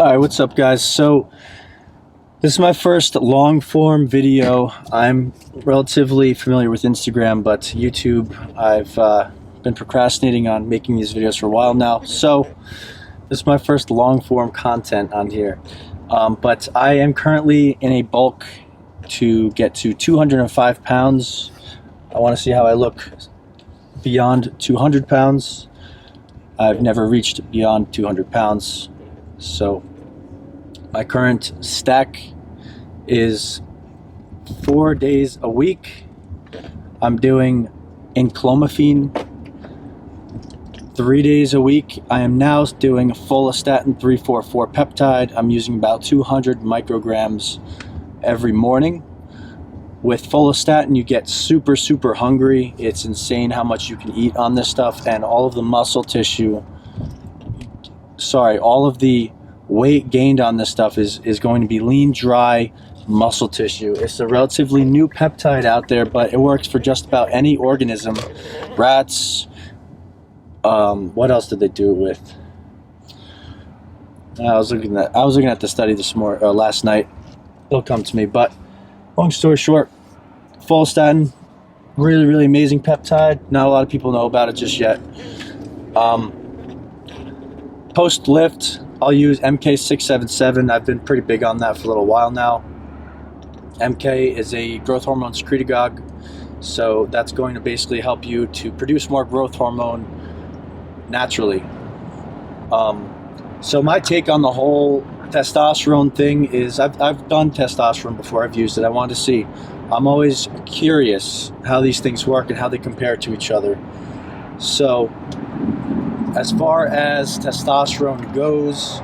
Alright, what's up guys? So this is my first long form video. I'm relatively familiar with Instagram, but YouTube, I've been procrastinating on making these videos for a while now. So this is my first long form content on here. But I am currently in a bulk to get to 205 pounds. I want to see how I look beyond 200 pounds. I've never reached beyond 200 pounds. So my current stack is 4 days a week. I'm doing Enclomiphene 3 days a week. I am now doing Follistatin 344 peptide. I'm using about 200 micrograms every morning. With Follistatin, you get super hungry. It's insane how much you can eat on this stuff, and all of the muscle tissue, all of the weight gained on this stuff is going to be lean, dry muscle tissue. It's a relatively new peptide out there, but it works for just about any organism. Rats. What else did they do it with? I was looking at the study last night. It'll come to me. But long story short, Follistatin, really amazing peptide. Not a lot of people know about it just yet. Post lift, I'll use MK677. I've been pretty big on that for a little while now. MK is a growth hormone secretagogue, so that's going to basically help you to produce more growth hormone naturally. So my take on the whole testosterone thing is I've done testosterone before. I've used it. I wanted to see. I'm always curious how these things work and how they compare to each other. So as far as testosterone goes,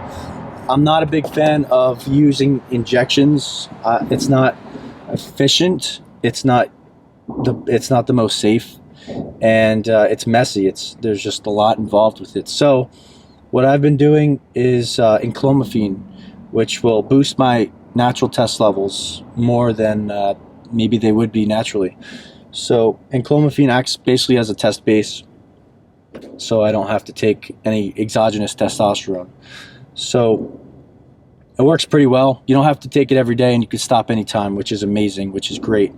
I'm not a big fan of using injections. It's not efficient. It's not the most safe, and it's messy. There's just a lot involved with it. So what I've been doing is Enclomiphene, which will boost my natural test levels more than maybe they would be naturally. So Enclomiphene acts basically as a test base, so I don't have to take any exogenous testosterone. So it works pretty well. You don't have to take it every day, and you can stop anytime, which is amazing, which is great.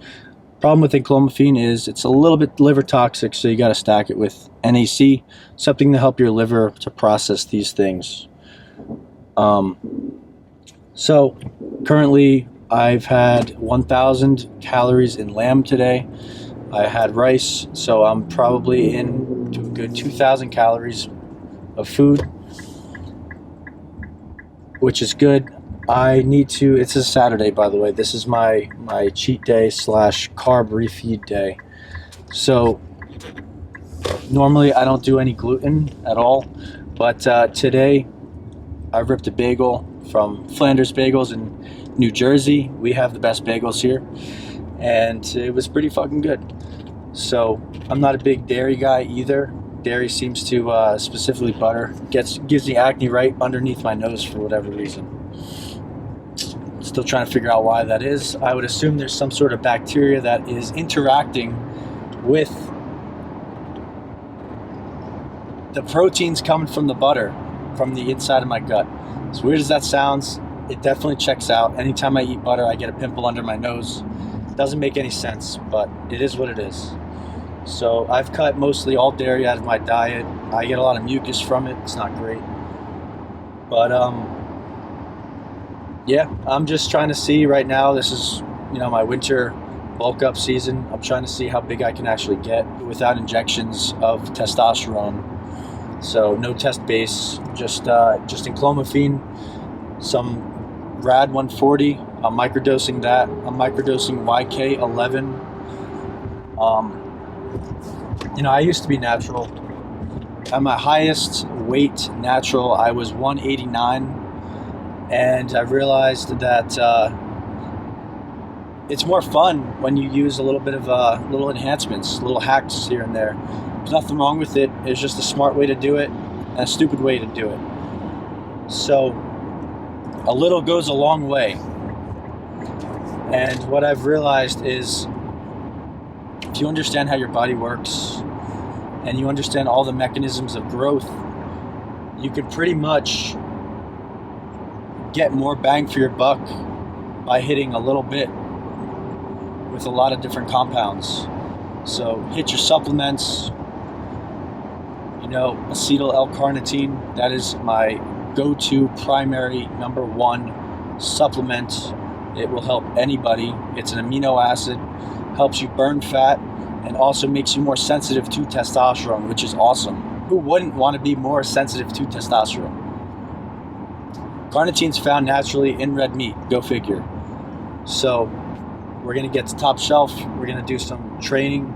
Problem with Enclomiphene is it's a little bit liver toxic, so you got to stack it with NAC, something to help your liver to process these things. So currently I've had 1,000 calories in lamb today. I had rice, so I'm probably in to a good 2,000 calories of food, which is good. I need to, it's a Saturday, by the way. This is my cheat day / carb refeed day. So normally I don't do any gluten at all, but today I ripped a bagel from Flanders Bagels in New Jersey. We have the best bagels here, and it was pretty fucking good. So I'm not a big dairy guy either. Dairy seems to, specifically butter, gives me acne right underneath my nose for whatever reason. Still trying to figure out why that is. I would assume there's some sort of bacteria that is interacting with the proteins coming from the butter from the inside of my gut. As weird as that sounds, it definitely checks out. Anytime I eat butter, I get a pimple under my nose. Doesn't make any sense, but it is what it is. So I've cut mostly all dairy out of my diet. I get a lot of mucus from it. It's not great. But yeah, I'm just trying to see right now. This is, my winter bulk up season. I'm trying to see how big I can actually get without injections of testosterone. So no test base, just Enclomiphene, some Rad 140. I'm microdosing that. I'm microdosing YK11. I used to be natural. At my highest weight natural, I was 189. And I realized that it's more fun when you use a little bit of little enhancements, little hacks here and there. There's nothing wrong with it. It's just a smart way to do it and a stupid way to do it. So a little goes a long way. And what I've realized is if you understand how your body works and you understand all the mechanisms of growth, you could pretty much get more bang for your buck by hitting a little bit with a lot of different compounds. So hit your supplements. You know, acetyl L-carnitine, that is my go-to primary #1 supplement. It will help anybody. It's an amino acid, helps you burn fat, and also makes you more sensitive to testosterone, which is awesome. Who wouldn't want to be more sensitive to testosterone? Carnitine is found naturally in red meat, go figure. So we're going to get to top shelf. We're going to do some training.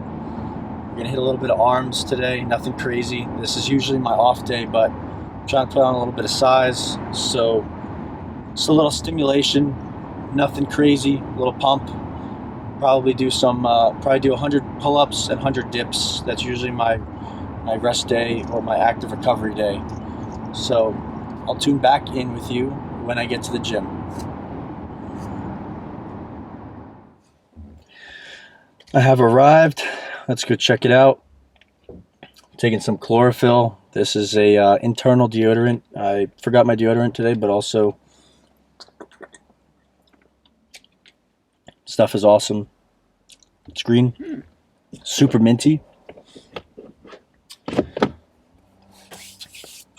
We're going to hit a little bit of arms today, nothing crazy. This is usually my off day, but I'm trying to put on a little bit of size. So just a little stimulation, nothing crazy, a little pump. Probably do 100 pull-ups and 100 dips. That's usually my rest day or my active recovery day. So I'll tune back in with you when I get to the gym. I have arrived. Let's go check it out. I'm taking some chlorophyll. This is a internal deodorant. I forgot my deodorant today, but also stuff is awesome. It's green, super minty.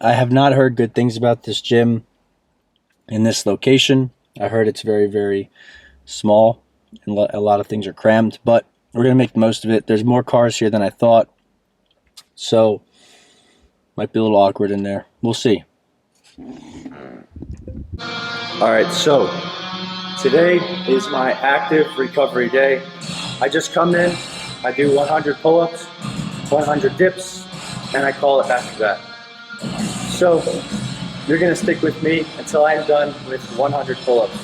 I have not heard good things about this gym in this location. I heard it's very, very small and a lot of things are crammed, but we're going to make the most of it. There's more cars here than I thought, so might be a little awkward in there. We'll see. All right, so today is my active recovery day. I just come in, I do 100 pull-ups, 100 dips, and I call it after that. So you're going to stick with me until I'm done with 100 pull-ups.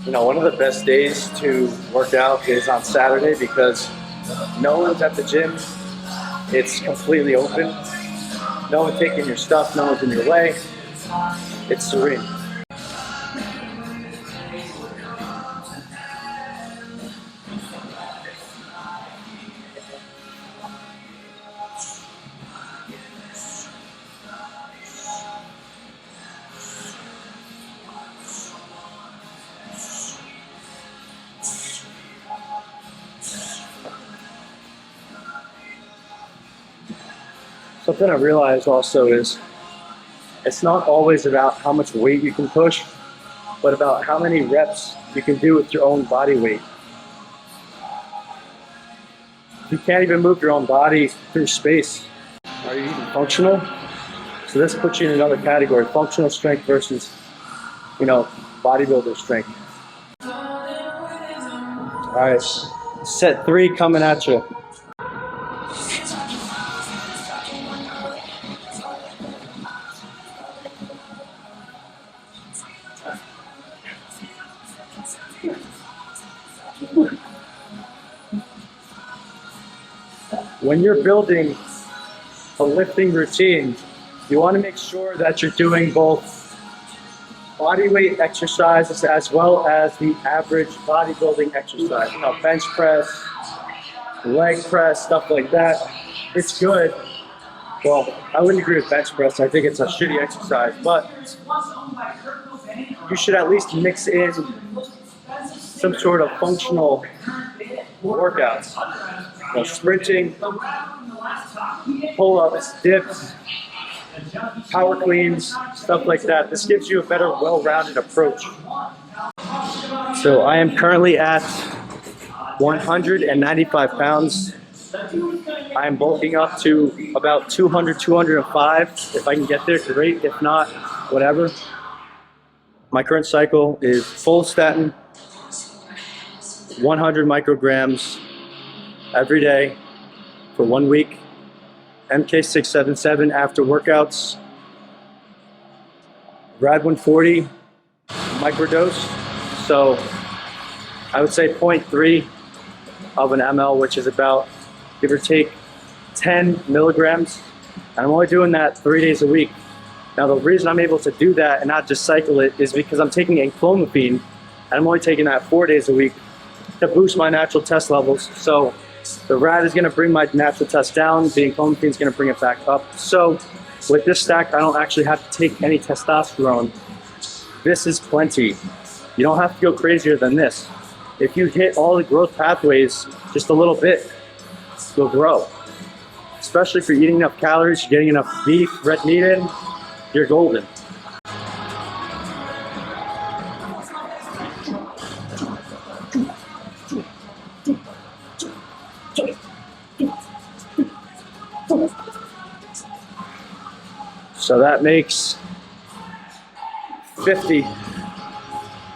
You know, one of the best days to work out is on Saturday because no one's at the gym. It's completely open. No one's taking your stuff, no one's in your way. It's serene. Something I realized also is it's not always about how much weight you can push, but about how many reps you can do with your own body weight. You can't even move your own body through space. Are you even functional? So this puts you in another category, functional strength versus, bodybuilder strength. All right, set 3 coming at you. When you're building a lifting routine, you want to make sure that you're doing both body weight exercises as well as the average bodybuilding exercise. Bench press, leg press, stuff like that. It's good. Well, I wouldn't agree with bench press. I think it's a shitty exercise, but you should at least mix in some sort of functional workouts. Sprinting, pull-ups, dips, power cleans, stuff like that. This gives you a better, well-rounded approach. So I am currently at 195 pounds. I am bulking up to about 200, 205. If I can get there, great. If not, whatever. My current cycle is Follistatin, 100 micrograms every day for 1 week. MK677 after workouts. Rad 140 microdose. So I would say 0.3 of an ml, which is about, give or take, 10 milligrams, and I'm only doing that 3 days a week. Now the reason I'm able to do that and not just cycle it is because I'm taking Enclomiphene, and I'm only taking that 4 days a week to boost my natural test levels. So the RAD is going to bring my natural test down, the Enclomiphene is going to bring it back up. So with this stack, I don't actually have to take any testosterone. This is plenty. You don't have to go crazier than this. If you hit all the growth pathways just a little bit, you'll grow. Especially if you're eating enough calories, you're getting enough beef, red meat in, you're golden. So that makes 50.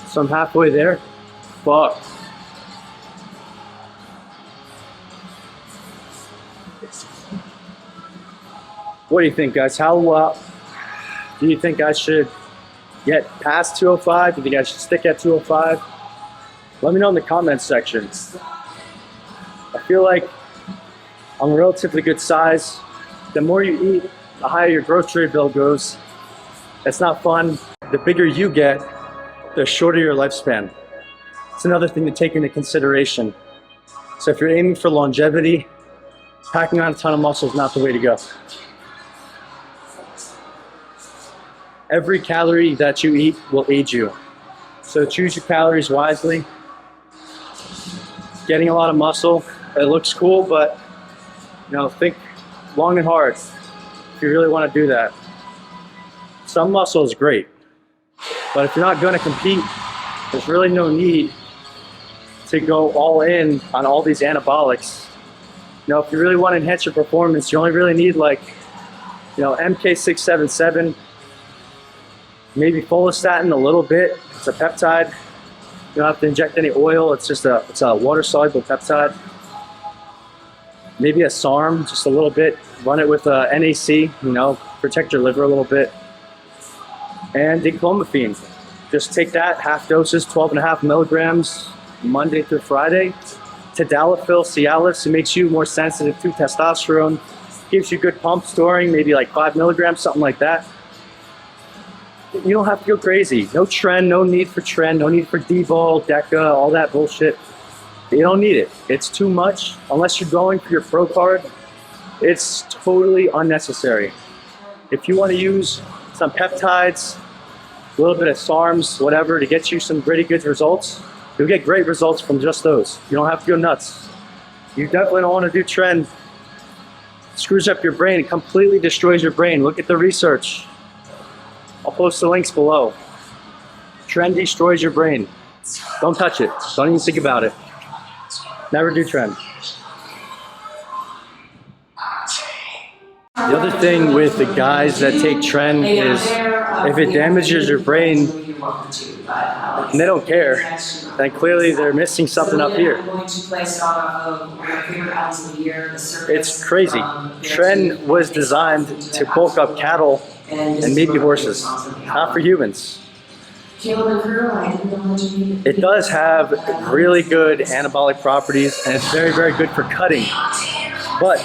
So I'm halfway there. Fuck. What do you think, guys? How do you think I should get past 205? Do you think I should stick at 205? Let me know in the comments section. I feel like I'm a relatively good size. The more you eat, the higher your grocery bill goes. It's not fun. The bigger you get, the shorter your lifespan. It's another thing to take into consideration. So if you're aiming for longevity, packing on a ton of muscle is not the way to go. Every calorie that you eat will aid you. So choose your calories wisely. Getting a lot of muscle, it looks cool, but think long and hard if you really want to do that. Some muscle is great, but if you're not going to compete, there's really no need to go all in on all these anabolics. If you really want to enhance your performance, you only really need MK677, maybe Follistatin a little bit. It's a peptide. You don't have to inject any oil. It's a water-soluble peptide. Maybe a SARM, just a little bit. Run it with a NAC, protect your liver a little bit. And Enclomiphene. Just take that, half doses, 12.5 milligrams, Monday through Friday. Tadalafil, Cialis, it makes you more sensitive to testosterone. Gives you good pump storing, maybe like 5 milligrams, something like that. You don't have to go crazy. No tren, no need for tren, no need for D-ball, DECA, all that bullshit. You don't need it. It's too much. Unless you're going for your pro card, it's totally unnecessary. If you want to use some peptides, a little bit of SARMs, whatever, to get you some pretty good results, you'll get great results from just those. You don't have to go nuts. You definitely don't want to do tren. It screws up your brain. It completely destroys your brain. Look at the research. I'll post the links below. Tren destroys your brain. Don't touch it. Don't even think about it. Never do tren. The other thing with the guys that take tren is if it damages your brain and they don't care, then clearly they're missing something up here. It's crazy. Tren was designed to bulk up cattle and maybe horses, not for humans. It does have really good anabolic properties and it's very, very good for cutting. But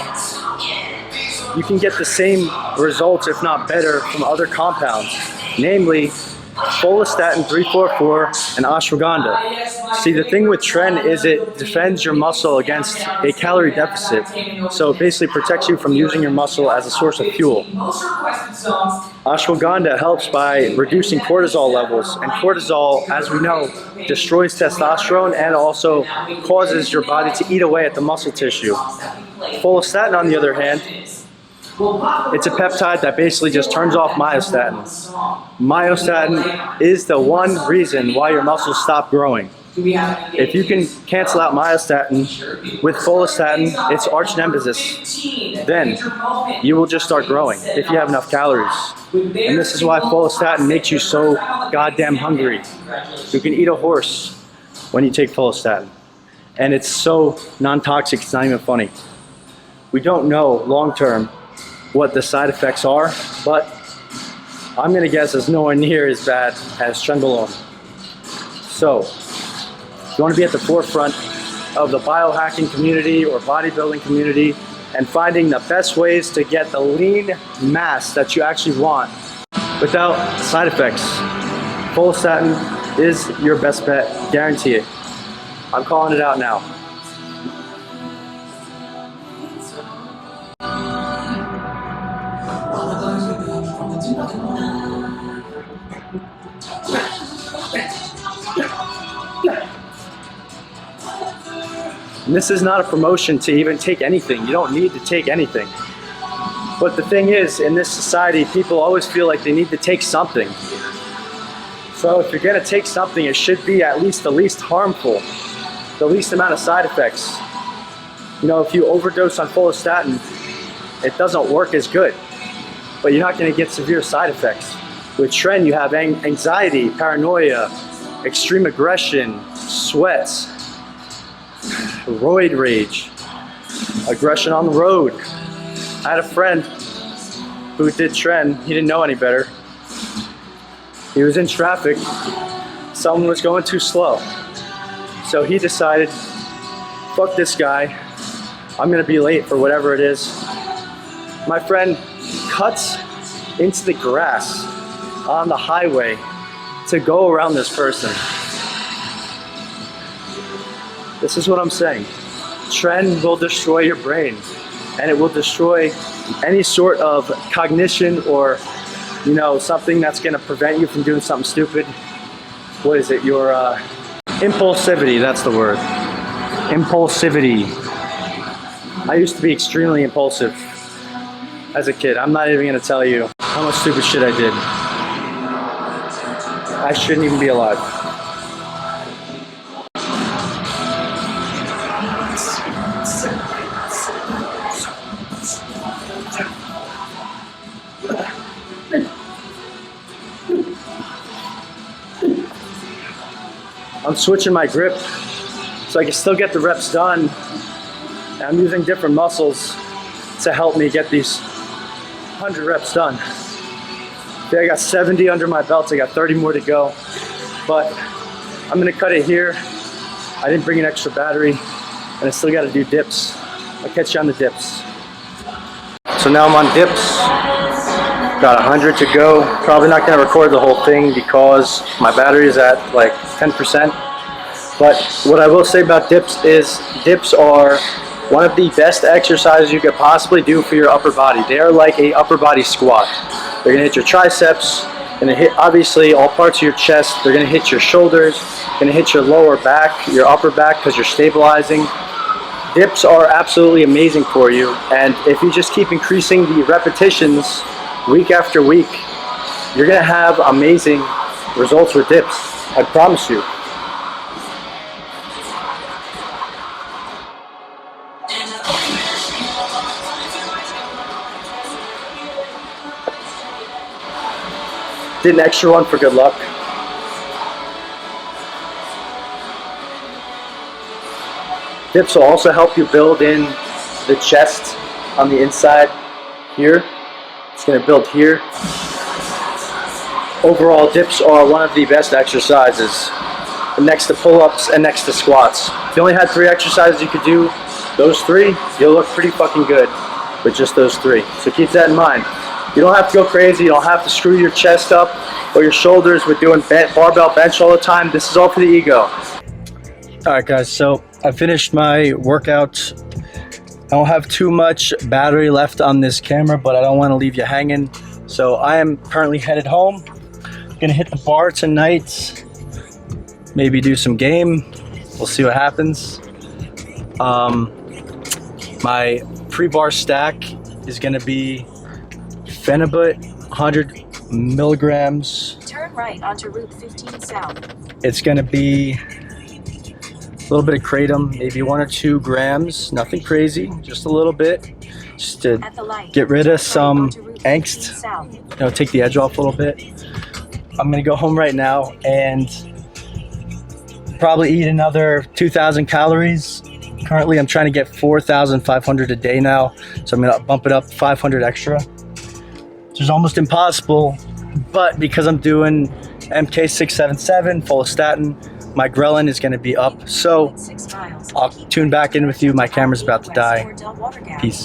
you can get the same results, if not better, from other compounds, namely Follistatin 344 and ashwagandha. See, the thing with tren is it defends your muscle against a calorie deficit. So it basically protects you from using your muscle as a source of fuel. Ashwagandha helps by reducing cortisol levels, and cortisol, as we know, destroys testosterone and also causes your body to eat away at the muscle tissue. Follistatin, on the other hand, it's a peptide that basically just turns off myostatin. Myostatin is the one reason why your muscles stop growing. If you can cancel out myostatin with Follistatin, it's arch nemesis. Then you will just start growing if you have enough calories. And this is why Follistatin makes you so goddamn hungry. You can eat a horse when you take Follistatin. And it's so non-toxic, it's not even funny. We don't know long-term what the side effects are, but I'm gonna guess it's nowhere near as bad as Trenbolone. So, if you wanna be at the forefront of the biohacking community or bodybuilding community, and finding the best ways to get the lean mass that you actually want without side effects. Follistatin is your best bet, guarantee it. I'm calling it out now. And this is not a promotion to even take anything. You don't need to take anything. But the thing is, in this society, people always feel like they need to take something. So if you're gonna take something, it should be at least the least harmful, the least amount of side effects. You know, if you overdose on follistatin, it doesn't work as good, but you're not gonna get severe side effects. With tren, you have anxiety, paranoia, extreme aggression, sweats, roid rage, aggression on the road. I had a friend who did tren. He didn't know any better. He was in traffic. Someone was going too slow. So he decided, fuck this guy. I'm gonna be late for whatever it is. My friend cuts into the grass on the highway to go around this person. This is what I'm saying. Tren will destroy your brain, and it will destroy any sort of cognition or, you know, something that's gonna prevent you from doing something stupid. What is it? Your impulsivity, that's the word. Impulsivity. I used to be extremely impulsive as a kid. I'm not even gonna tell you how much stupid shit I did. I shouldn't even be alive. I'm switching my grip so I can still get the reps done. And I'm using different muscles to help me get these 100 reps done. Okay, I got 70 under my belt, I got 30 more to go. But I'm gonna cut it here. I didn't bring an extra battery, and I still gotta do dips. I'll catch you on the dips. So now I'm on dips. Got 100 to go. Probably not gonna record the whole thing because my battery is at like 10%. But what I will say about dips is dips are one of the best exercises you could possibly do for your upper body. They are like a upper body squat. They're gonna hit your triceps, gonna hit obviously all parts of your chest. They're gonna hit your shoulders, gonna hit your lower back, your upper back because you're stabilizing. Dips are absolutely amazing for you, and if you just keep increasing the repetitions week after week, you're gonna have amazing results with dips. I promise you. Did an extra one for good luck. Dips will also help you build in the chest on the inside here. It's going to build here. Overall, dips are one of the best exercises next to pull-ups and next to squats. If you only had 3 exercises you could do, those 3, you'll look pretty fucking good with just those 3. So keep that in mind. You don't have to go crazy. You don't have to screw your chest up or your shoulders with doing barbell bench all the time. This is all for the ego. All right, guys. So I finished my workout. I don't have too much battery left on this camera, but I don't want to leave you hanging. So I am currently headed home. Gonna hit the bar tonight. Maybe do some game. We'll see what happens. My pre-bar stack is gonna be Phenibut, 100 milligrams. Turn right onto Route 15 South. It's gonna be a little bit of kratom, maybe 1 or 2 grams, nothing crazy, just a little bit, just to get rid of some angst, you know, take the edge off a little bit. I'm gonna go home right now and probably eat another 2,000 calories. Currently, I'm trying to get 4,500 a day now, so I'm gonna bump it up 500 extra. Which is almost impossible, but because I'm doing MK677, follistatin, my ghrelin is gonna be up. So I'll tune back in with you. My camera's about to die. Peace.